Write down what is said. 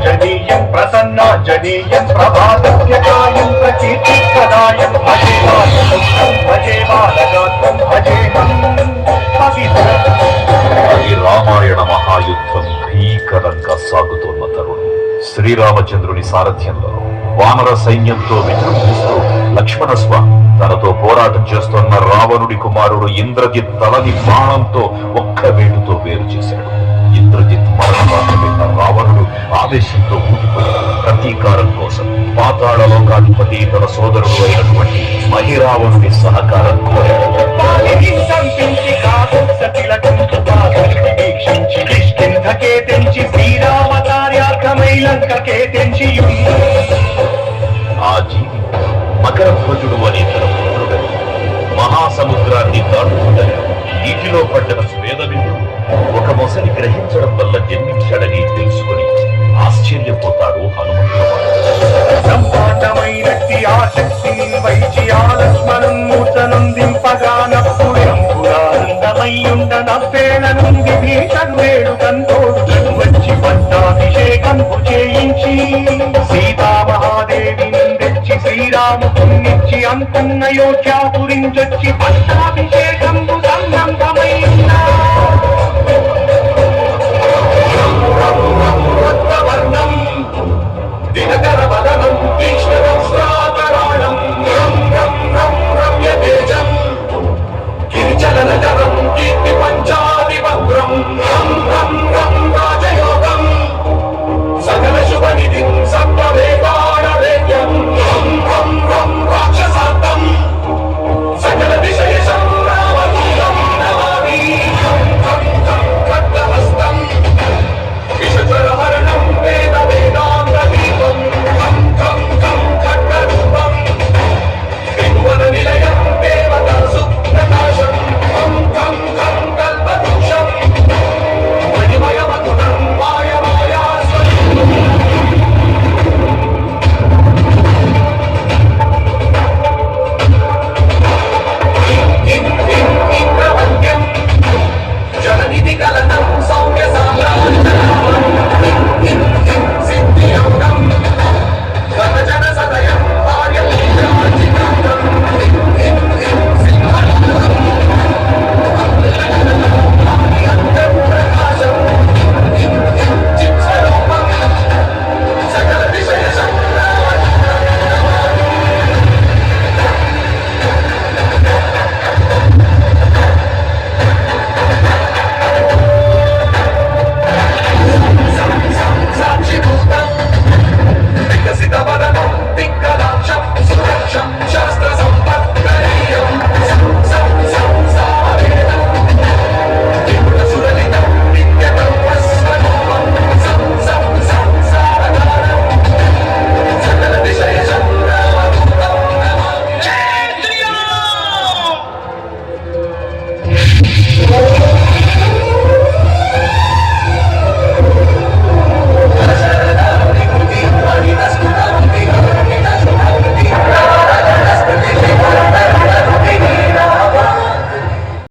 జనీయం ప్రసన్నాంజనేయం ప్రభాతవ్యకాయం ప్రకీర్తిప్రదాయం భజే బాలకృష్ణం భజే బాలగాత్రం భజేహం. ఈ రామాయణ మహాయుద్ధం భీకరంగా సాగుతున్న తరుణం శ్రీరామచంద్రుని సారథ్యంలో వానర సైన్యంతో విజృంభిస్తూ లక్ష్మణస్వామి తనతో పోరాటం చేస్తున్న రావణుడి కుమారుడు ఇంద్రజిత్ తలని బాణంతో ఒక్క వేటుతో వేరు చేశాడు. ఇంద్రజిత్ మరణవార్త విన్న రావణుడు ఆవేశంతో ఊగిపోయాడు. ప్రతీకారం కోసం పాతాళ లోకాధిపతి తన సోదరుడు అయినటువంటి మహిరావణుడి సహకారం కోరాడు. ఆ జీవి మకర ధ్వజుడు అనే తన పుత్రుడని మహాసముద్రాన్ని దాటుతుండగా నీటిలో పడ్డ స్వేదవిందు ఒక మొసలి గ్రహించడం వల్ల జన్మించాడని తెలుసుకుని ఆశ్చర్యపోతాడు హనుమంతుడు. బ్రహ్మాండమైనట్టి ఆ శక్తిని వైచి ఆ లక్ష్మణం మూర్తనుందింపగానప్పుడెంపురానందమయ్యుండ నవ్వేల నుండి భీషణుడు కంటోడు వచ్చి పట్టాభిషేకంపు చేయించి సీతామహాదేవిని తెచ్చి శ్రీరామునిచ్చి అంతున్న యోధ్యాపురించొచ్చి పట్టాభిషేకంపు